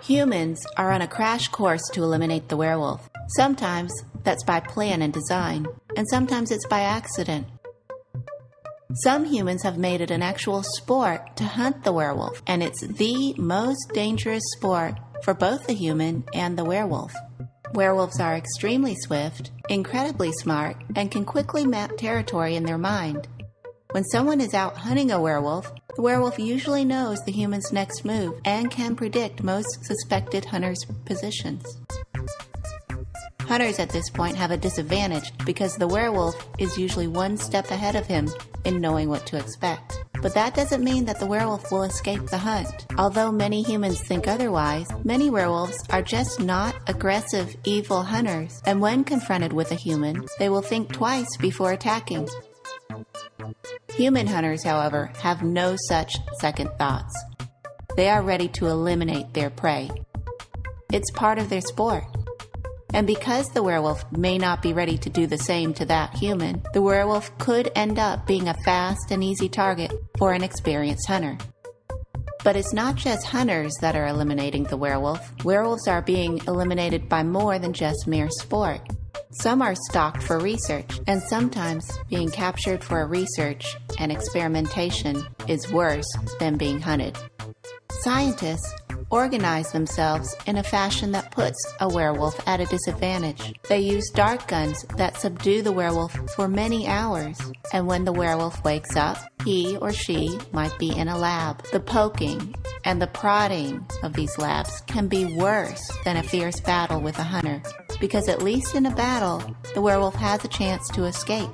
Humans are on a crash course to eliminate the werewolf. Sometimes that's by plan and design, and sometimes it's by accident. Some humans have made it an actual sport to hunt the werewolf, and it's the most dangerous sport for both the human and the werewolf. Werewolves are extremely swift, incredibly smart, and can quickly map territory in their mind. When someone is out hunting a werewolf, the werewolf usually knows the human's next move and can predict most suspected hunters' positions. Hunters at this point have a disadvantage because the werewolf is usually one step ahead of him in knowing what to expect. But that doesn't mean that the werewolf will escape the hunt. Although many humans think otherwise, many werewolves are just not aggressive, evil hunters, and when confronted with a human, they will think twice before attacking. Human hunters, however, have no such second thoughts. They are ready to eliminate their prey. It's part of their sport. And because the werewolf may not be ready to do the same to that human, the werewolf could end up being a fast and easy target for an experienced hunter. But it's not just hunters that are eliminating the werewolf. Werewolves are being eliminated by more than just mere sport. Some are stalked for research, and sometimes being captured for research and experimentation is worse than being hunted. Scientists organize themselves in a fashion that puts a werewolf at a disadvantage. They use dart guns that subdue the werewolf for many hours, and when the werewolf wakes up, he or she might be in a lab. The poking and the prodding of these labs can be worse than a fierce battle with a hunter, because at least in a battle, the werewolf has a chance to escape.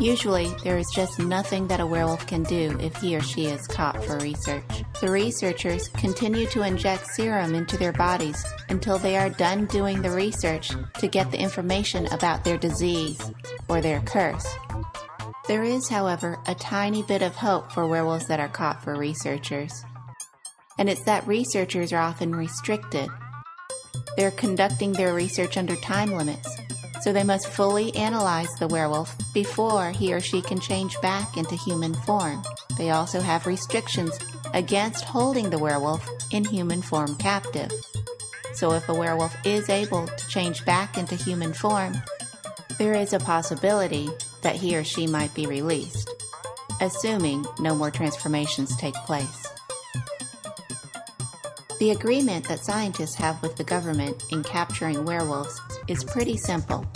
Usually, there is just nothing that a werewolf can do if he or she is caught for research. The researchers continue to inject serum into their bodies until they are done doing the research to get the information about their disease or their curse. There is, however, a tiny bit of hope for werewolves that are caught for researchers. And it's that researchers are often restricted. They're conducting their research under time limits, so they must fully analyze the werewolf before he or she can change back into human form. They also have restrictions against holding the werewolf in human form captive. So if a werewolf is able to change back into human form, there is a possibility that he or she might be released, assuming no more transformations take place. The agreement that scientists have with the government in capturing werewolves is pretty simple.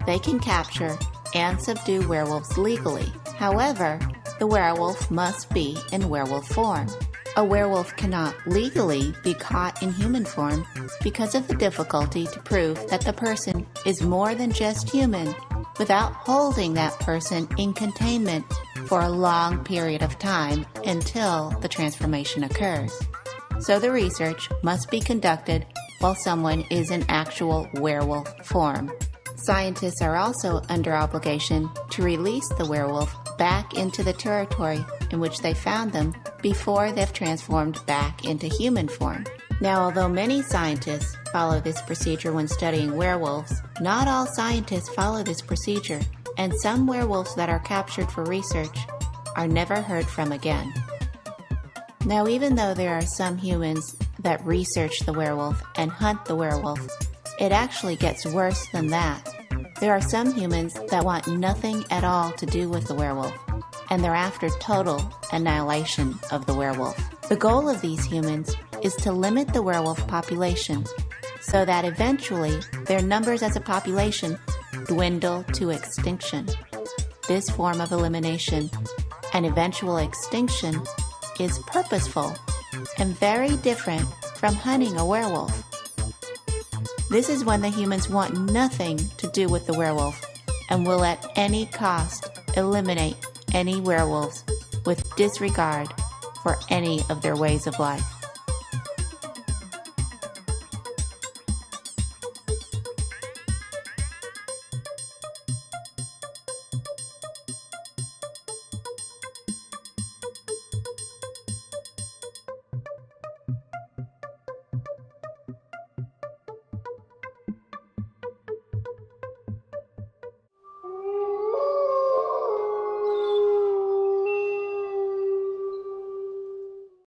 They can capture and subdue werewolves legally. However, the werewolf must be in werewolf form. A werewolf cannot legally be caught in human form because of the difficulty to prove that the person is more than just human without holding that person in containment for a long period of time until the transformation occurs. So the research must be conducted while someone is in actual werewolf form. Scientists are also under obligation to release the werewolf back into the territory in which they found them before they've transformed back into human form. Now, although many scientists follow this procedure when studying werewolves, not all scientists follow this procedure, and some werewolves that are captured for research are never heard from again. Now, even though there are some humans that research the werewolf and hunt the werewolf, it actually gets worse than that. There are some humans that want nothing at all to do with the werewolf, and they're after total annihilation of the werewolf. The goal of these humans is to limit the werewolf population so that eventually their numbers as a population dwindle to extinction. This form of elimination and eventual extinction is purposeful and very different from hunting a werewolf. This is when the humans want nothing to do with the werewolf and will at any cost eliminate any werewolves with disregard for any of their ways of life.